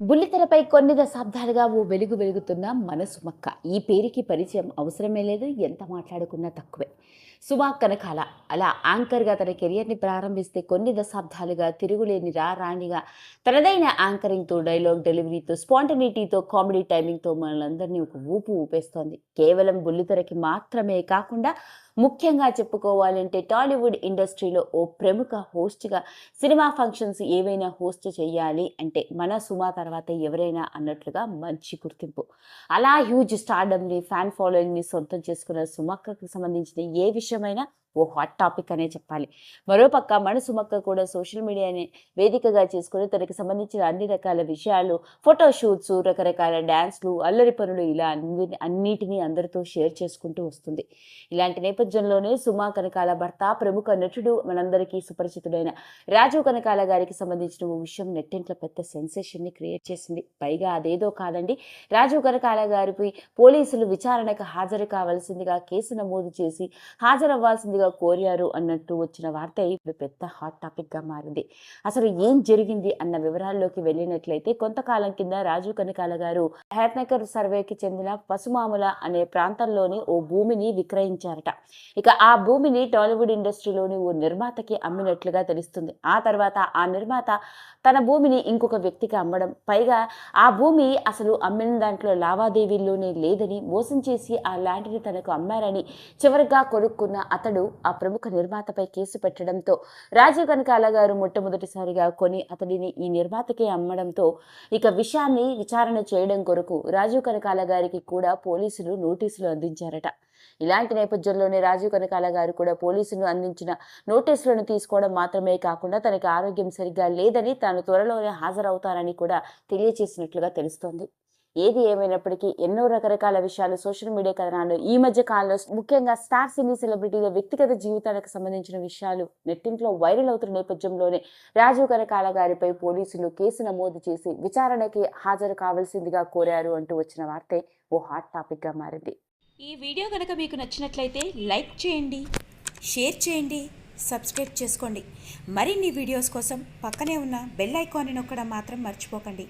బుల్లితెరపై కొన్ని దశాబ్దాలుగా ఓ వెలుగు వెలుగుతున్న మన సుమక్క. ఈ పేరుకి పరిచయం అవసరమే లేదు, ఎంత మాట్లాడుకున్నా తక్కువే. సుమా కనకాల అలా యాంకర్గా తన కెరియర్ని ప్రారంభిస్తే కొన్ని దశాబ్దాలుగా తిరుగులేని రాణిగా తనదైన యాంకరింగ్తో, డైలాగ్ డెలివరీతో, స్పాంటనిటీతో, కామెడీ టైమింగ్తో మనలందరినీ ఒక ఊపు ఊపేస్తోంది. కేవలం బుల్లితెరకి మాత్రమే కాకుండా ముఖ్యంగా చెప్పుకోవాలంటే టాలీవుడ్ ఇండస్ట్రీలో ఓ ప్రముఖ హోస్ట్గా సినిమా ఫంక్షన్స్ ఏవైనా హోస్ట్ చేయాలి అంటే మన సుమా తర్వాత ఎవరైనా అన్నట్లుగా మంచి గుర్తింపు. అలా హ్యూజ్ స్టార్డమ్ని, ఫ్యాన్ ఫాలోయింగ్ని సొంతం చేసుకున్న సుమక్కకు సంబంధించిన ఏ విషయమైనా ఓ హాట్ టాపిక్ అనే చెప్పాలి. మరోపక్క మన సుమక్క కూడా సోషల్ మీడియాని వేదికగా చేసుకుని తనకి సంబంధించిన అన్ని రకాల విషయాలు, ఫోటోషూట్స్, రకరకాల డ్యాన్స్లు, అల్లరి పనులు ఇలా అన్నిటినీ అందరితో షేర్ చేసుకుంటూ వస్తుంది. ఇలాంటి నేపథ్యంలోనే సుమా కనకాల భర్త, ప్రముఖ నటుడు, మనందరికీ సుపరిచితుడైన రాజు కనకాల గారికి సంబంధించిన ఓ విషయం నెట్టింట్లో పెద్ద సెన్సేషన్ని క్రియేట్ చేసింది. పైగా అదేదో కాదండి, రాజు కనకాల గారిపై పోలీసులు విచారణకు హాజరు కావాల్సిందిగా కేసు నమోదు చేసి హాజరవ్వాల్సిందిగా కోరారు అన్నట్టు వచ్చిన వార్త ఇప్పుడు పెద్ద హాట్ టాపిక్ గా మారింది. అసలు ఏం జరిగింది అన్న వివరాల్లోకి వెళ్ళినట్లయితే, కొంతకాలం కింద రాజు కనకాల గారు హేత్నగర్ సర్వేకి చెందిన పసుమాముల అనే ప్రాంతంలోని ఓ భూమిని విక్రయించారట. ఇక ఆ భూమిని టాలీవుడ్ ఇండస్ట్రీలోని ఓ నిర్మాతకి అమ్మినట్లుగా తెలుస్తుంది. ఆ తర్వాత ఆ నిర్మాత తన భూమిని ఇంకొక వ్యక్తికి అమ్మడం, పైగా ఆ భూమి అసలు అమ్మిన దాంట్లో లావాదేవీల్లోనే లేదని, మోసం చేసి ఆ ల్యాండ్ని తనకు అమ్మారని చివరిగా కొనుక్కున్న అతడు ఆ ప్రముఖ నిర్మాతపై కేసు పెట్టడంతో రాజీవ్ కనకాల గారు మొట్టమొదటిసారిగా కొని అతడిని ఈ నిర్మాతకే అమ్మడంతో ఇక విషయాన్ని విచారణ చేయడం కొరకు రాజీవ్ కనకాల గారికి కూడా పోలీసులు నోటీసులు అందించారట. ఇలాంటి నేపథ్యంలోనే రాజీవ్ కనకాల గారు కూడా పోలీసులు అందించిన నోటీసులను తీసుకోవడం మాత్రమే కాకుండా తనకి ఆరోగ్యం సరిగ్గా లేదని, తాను త్వరలోనే హాజరవుతానని కూడా తెలియజేసినట్లుగా తెలుస్తోంది. ఏది ఏమైనప్పటికీ ఎన్నో రకరకాల విషయాలు, సోషల్ మీడియా కథనాలు, ఈ మధ్య కాలంలో ముఖ్యంగా స్టార్ సినీ సెలబ్రిటీల వ్యక్తిగత జీవితాలకు సంబంధించిన విషయాలు నెట్టింట్లో వైరల్ అవుతున్న నేపథ్యంలోనే రాజీవ్ కనకాల గారిపై పోలీసులు కేసు నమోదు చేసి విచారణకి హాజరు కావాల్సిందిగా కోరారు అంటూ వచ్చిన వార్తే ఓ హాట్ టాపిక్గా మారింది. ఈ వీడియో కనుక మీకు నచ్చినట్లయితే లైక్ చేయండి, షేర్ చేయండి, సబ్స్క్రైబ్ చేసుకోండి. మరిన్ని వీడియోస్ కోసం పక్కనే ఉన్న బెల్ ఐకాన్ని నొక్కడం మాత్రం మర్చిపోకండి.